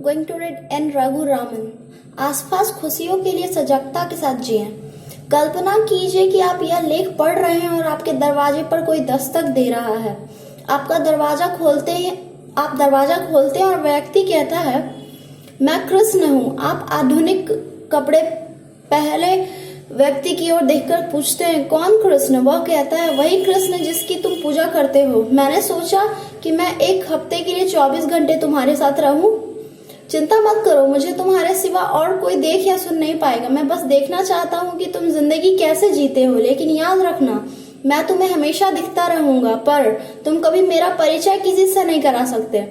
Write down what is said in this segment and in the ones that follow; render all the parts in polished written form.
Going to read N. Raghu Raman. आसपास खुशियों के लिए सजगता के साथ जिएं। कल्पना कीजिए कि आप यह लेख पढ़ रहे हैं और आपके दरवाजे पर कोई दस्तक दे रहा है। आप दरवाजा खोलते हैं और व्यक्ति कहता है, मैं कृष्ण हूँ। आप आधुनिक कपड़े पहले व्यक्ति की ओर देखकर पूछते हैं, कौन कृष्ण? वह कहता है, वही कृष्ण जिसकी तुम पूजा करते हो। मैंने सोचा कि मैं एक हफ्ते के लिए 24 घंटे तुम्हारे साथ रहूं। चिंता मत करो, मुझे तुम्हारे सिवा और कोई देख या सुन नहीं पाएगा। मैं बस देखना चाहता हूँ कि तुम जिंदगी कैसे जीते हो। लेकिन याद रखना, मैं तुम्हें हमेशा दिखता रहूंगा, पर तुम कभी मेरा परिचय किसी से नहीं करा सकते।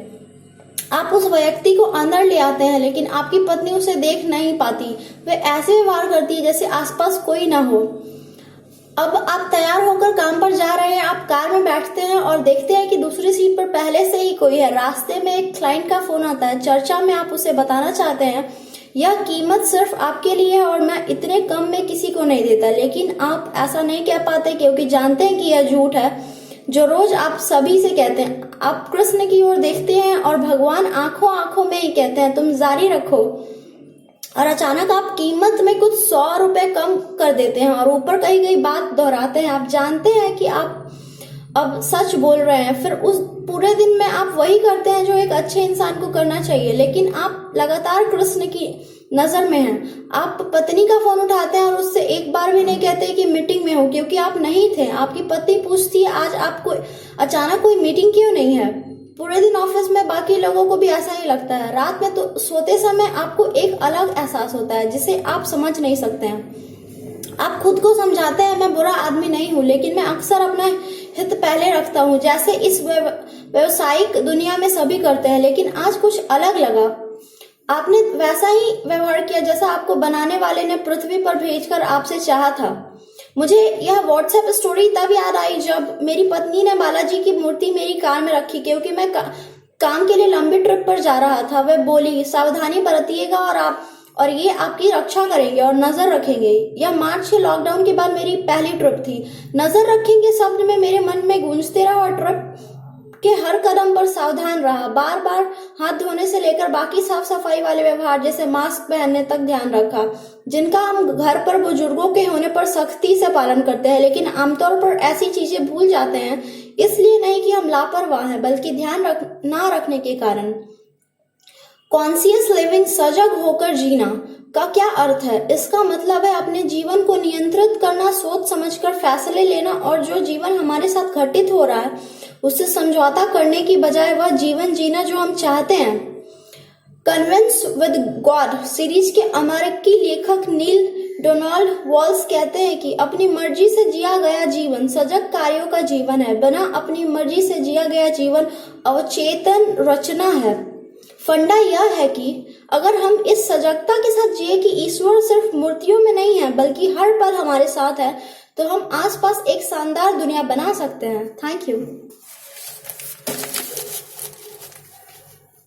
आप उस व्यक्ति को अंदर ले आते हैं, लेकिन आपकी पत्नी उसे देख नहीं पाती। वे ऐसे व्यवहार करती है जैसे आसपास कोई ना हो। अब आप तैयार होकर काम पर जा रहे हैं। आप कार में बैठते हैं और देखते हैं कि दूसरी सीट पर पहले से ही कोई है। रास्ते में एक क्लाइंट का फोन आता है। चर्चा में आप उसे बताना चाहते हैं, यह कीमत सिर्फ आपके लिए है और मैं इतने कम में किसी को नहीं देता। लेकिन आप ऐसा नहीं कह पाते क्योंकि जानते हैं कि यह झूठ है जो रोज आप सभी से कहते हैं। आप कृष्ण की ओर देखते हैं और भगवान आंखों आंखों में ही कहते हैं, तुम जारी रखो। और अचानक आप कीमत में कुछ 100 रुपए कम कर देते हैं और ऊपर कही गई बात दोहराते हैं। आप जानते हैं कि आप अब सच बोल रहे हैं। फिर उस पूरे दिन में आप वही करते हैं जो एक अच्छे इंसान को करना चाहिए, लेकिन आप लगातार कृष्ण की नजर में हैं। आप पत्नी का फोन उठाते हैं और उससे एक बार भी नहीं कहते कि मीटिंग में हो, क्योंकि आप नहीं थे। आपकी पत्नी पूछती है, आज आपको अचानक कोई मीटिंग क्यों नहीं है? पूरे दिन ऑफिस में बाकी लोगों को भी ऐसा ही लगता है। रात में तो सोते समय आपको एक अलग एहसास होता है जिसे आप समझ नहीं सकते हैं। आप खुद को समझाते हैं, मैं बुरा आदमी नहीं हूं, लेकिन मैं अक्सर अपना हित पहले रखता हूं, जैसे इस व्यवसायिक दुनिया में सभी करते हैं। लेकिन आज कुछ अलग लगा। आपने वैसा ही व्यवहार किया जैसा आपको बनाने वाले ने पृथ्वी पर भेजकर आपसे चाहा था। मुझे यह व्हाट्सएप स्टोरी तब याद आई जब मेरी पत्नी ने बालाजी की मूर्ति मेरी कार में रखी, क्योंकि मैं काम के लिए लंबी ट्रिप पर जा रहा था। वह बोली, सावधानी बरतिएगा और ये आपकी रक्षा करेंगे और नजर रखेंगे। यह मार्च के लॉकडाउन के बाद मेरी पहली ट्रिप थी। नजर रखेंगे शब्द में मेरे मन में गूंजते रहा और ट्रिप के हर कदम पर सावधान रहा। बार बार हाथ धोने से लेकर बाकी साफ सफाई वाले व्यवहार जैसे मास्क पहनने तक ध्यान रखा, जिनका हम घर पर बुजुर्गों के होने पर सख्ती से पालन करते हैं, लेकिन आमतौर पर ऐसी चीजें भूल जाते हैं। इसलिए नहीं कि हम लापरवाह हैं, बल्कि ध्यान ना रखने के कारण। कॉन्शियस लिविंग, सजग होकर जीना का क्या अर्थ है? इसका मतलब है अपने जीवन को नियंत्रित करना, सोच समझकर फैसले लेना और जो जीवन हमारे साथ घटित हो रहा है उससे समझौता करने की बजाय वह जीवन जीना जो हम चाहते हैं। कन्विंस विद गॉड सीरीज के अमेरिकी लेखक नील डोनाल्ड वॉल्स कहते हैं कि अपनी मर्जी से जिया गया जीवन सजग कार्यों का जीवन है। बिना अपनी मर्जी से जिया गया जीवन अवचेतन रचना है। फंडा यह है कि अगर हम इस सजगता के साथ जिए कि ईश्वर सिर्फ मूर्तियों में नहीं है बल्कि हर पल हमारे साथ है, तो हम आसपास एक शानदार दुनिया बना सकते हैं। Thank you.